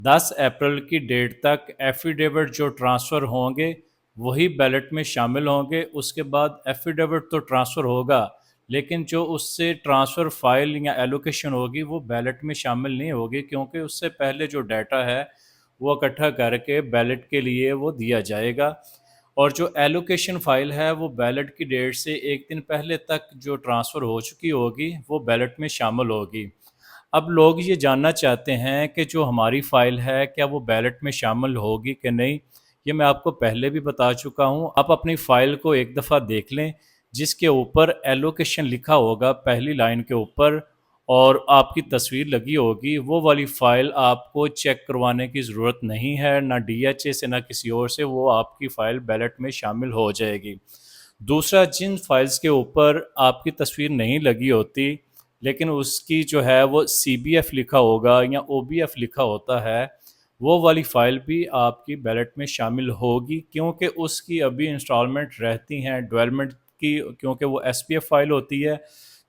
10 अप्रैल की डेट तक एफिडेविट जो ट्रांसफ़र होंगे वही बैलेट में शामिल होंगे। उसके बाद एफिडेविट तो ट्रांसफ़र होगा, लेकिन जो उससे ट्रांसफ़र फ़ाइल या एलोकेशन होगी वो बैलेट में शामिल नहीं होगी, क्योंकि उससे पहले जो डाटा है वो इकट्ठा करके बैलेट के लिए वो दिया जाएगा। और जो एलोकेशन फ़ाइल है वो बैलेट की डेट से एक दिन पहले तक जो ट्रांसफ़र हो चुकी होगी वो बैलेट में शामिल होगी। अब लोग ये जानना चाहते हैं कि जो हमारी फ़ाइल है क्या वो बैलेट में शामिल होगी कि नहीं। ये मैं आपको पहले भी बता चुका हूँ। आप अपनी फ़ाइल को एक दफ़ा देख लें, जिसके ऊपर एलोकेशन लिखा होगा पहली लाइन के ऊपर और आपकी तस्वीर लगी होगी, वो वाली फ़ाइल आपको चेक करवाने की ज़रूरत नहीं है, ना डीएचए से ना किसी और से। वो आपकी फ़ाइल बैलेट में शामिल हो जाएगी। दूसरा, जिन फाइल्स के ऊपर आपकी तस्वीर नहीं लगी होती लेकिन उसकी जो है वो सीबीएफ लिखा होगा या ओबीएफ लिखा होता है, वो वाली फ़ाइल भी आपकी बैलेट में शामिल होगी, क्योंकि उसकी अभी इंस्टॉलमेंट रहती हैं डेवलपमेंट की, क्योंकि वो एसपीएफ फ़ाइल होती है,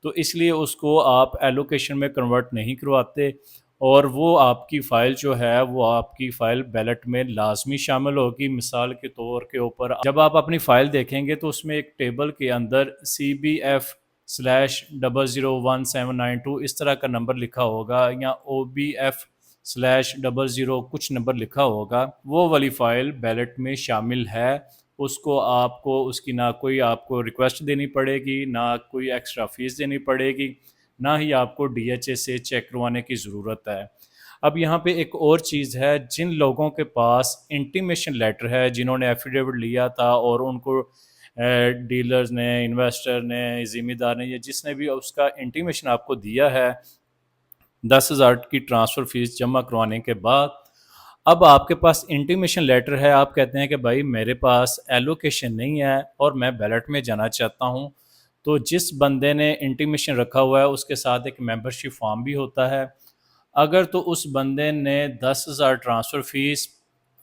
तो इसलिए उसको आप एलोकेशन में कन्वर्ट नहीं करवाते और वो आपकी फ़ाइल जो है वो आपकी फ़ाइल बैलेट में लाज़मी शामिल होगी। मिसाल के तौर के ऊपर जब आप अपनी फ़ाइल देखेंगे तो उसमें एक टेबल के अंदर CBF/001792 इस तरह का नंबर लिखा होगा या OBF/00 कुछ नंबर लिखा होगा। वो वाली फ़ाइल बैलेट में शामिल है। उसको आपको उसकी ना कोई आपको रिक्वेस्ट देनी पड़ेगी, ना कोई एक्स्ट्रा फ़ीस देनी पड़ेगी, ना ही आपको डीएचए से चेक करवाने की ज़रूरत है। अब यहाँ पे एक और चीज़ है, जिन लोगों के पास इंटीमेशन लेटर है, जिन्होंने एफिडेविट लिया था और उनको डीलर्स ने, इन्वेस्टर ने, ज़िम्मेदार ने या जिसने भी उसका इंटीमेशन आपको दिया है 10,000 की ट्रांसफ़र फ़ीस जमा करवाने के बाद, अब आपके पास इंटीमेशन लेटर है, आप कहते हैं कि भाई मेरे पास एलोकेशन नहीं है और मैं बैलेट में जाना चाहता हूँ। तो जिस बंदे ने इंटीमेशन रखा हुआ है उसके साथ एक मेंबरशिप फॉर्म भी होता है। अगर तो उस बंदे ने 10,000 ट्रांसफ़र फ़ीस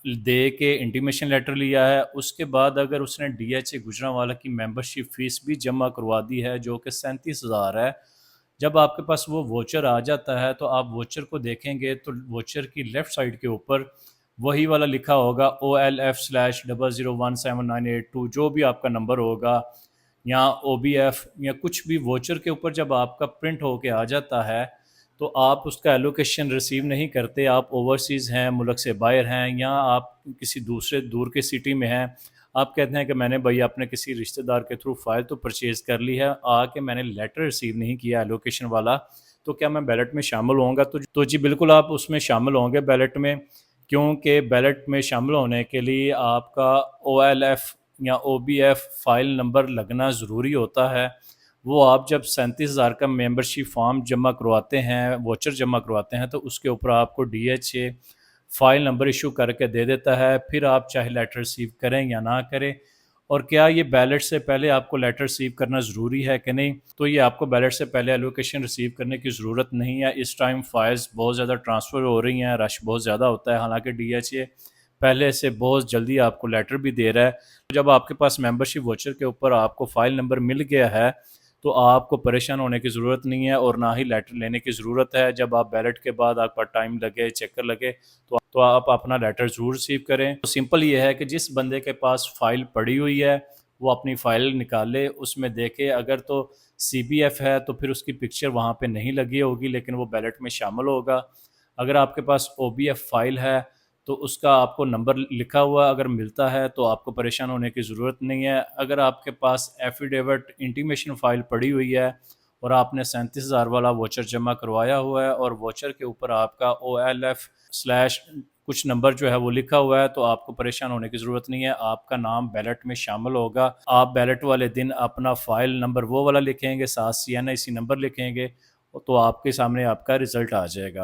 दे के इंटीमेशन लेटर लिया है, उसके बाद अगर उसने डीएचए गुजरांवाला की मेंबरशिप फ़ीस भी जमा करवा दी है जो कि 37,000 है, जब आपके पास वो वोचर आ जाता है तो आप वोचर को देखेंगे तो वोचर की लेफ़्ट साइड के ऊपर वही वाला लिखा होगा OLF/001792 जो भी आपका नंबर होगा, या OBF या कुछ भी वोचर के ऊपर जब आपका प्रिंट होके आ जाता है तो आप उसका एलोकेशन रिसीव नहीं करते। आप ओवरसीज़ हैं, मुल्क से बाहर हैं, या आप किसी दूसरे दूर के सिटी में हैं। आप कहते हैं कि मैंने भाई अपने किसी रिश्तेदार के थ्रू फ़ाइल तो परचेज़ कर ली है, आके मैंने लेटर रिसीव नहीं किया एलोकेशन वाला, तो क्या मैं बैलेट में शामिल होऊँगा? तो जी बिल्कुल आप उसमें शामिल होंगे बैलेट में, क्योंकि बैलेट में शामिल होने के लिए आपका OLF या OBF फ़ाइल नंबर लगना ज़रूरी होता है। वो आप जब 37,000 का मेंबरशिप फॉर्म जमा करवाते हैं, वोचर जमा करवाते हैं, तो उसके ऊपर आपको डीएचए फ़ाइल नंबर इशू करके दे देता है। फिर आप चाहे लेटर रिसीव करें या ना करें। और क्या ये बैलेट से पहले आपको लेटर रिसीव करना ज़रूरी है कि नहीं? तो ये आपको बैलेट से पहले एलोकेशन रिसीव करने की ज़रूरत नहीं है। इस टाइम फाइल्स बहुत ज़्यादा ट्रांसफ़र हो रही हैं, रश बहुत ज़्यादा होता है, हालांकि डीएचए पहले से बहुत जल्दी आपको लेटर भी दे रहा है। जब आपके पास मेंबरशिप वोचर के ऊपर आपको फ़ाइल नंबर मिल गया है तो आपको परेशान होने की ज़रूरत नहीं है और ना ही लेटर लेने की ज़रूरत है। जब आप बैलेट के बाद आपका टाइम लगे, चक्कर लगे, तो आप अपना लेटर ज़रूर रिसीव करें। तो सिंपल ये है कि जिस बंदे के पास फ़ाइल पड़ी हुई है वो अपनी फ़ाइल निकाले, उसमें देखे, अगर तो सीबीएफ है तो फिर उसकी पिक्चर वहाँ पे नहीं लगी होगी लेकिन वो बैलेट में शामिल होगा। अगर आपके पास ओबीएफ फ़ाइल है तो उसका आपको नंबर लिखा हुआ अगर मिलता है तो आपको परेशान होने की ज़रूरत नहीं है। अगर आपके पास एफिडेविट इंटीमेशन फ़ाइल पड़ी हुई है और आपने 37,000 वाला वोचर जमा करवाया हुआ है और वोचर के ऊपर आपका OLF स्लैश कुछ नंबर जो है वो लिखा हुआ है, तो आपको परेशान होने की ज़रूरत नहीं है। आपका नाम बैलेट में शामिल होगा। आप बैलेट वाले दिन अपना फ़ाइल नंबर वो वाला लिखेंगे, साथ CNIC नंबर लिखेंगे, तो आपके सामने आपका रिज़ल्ट आ जाएगा।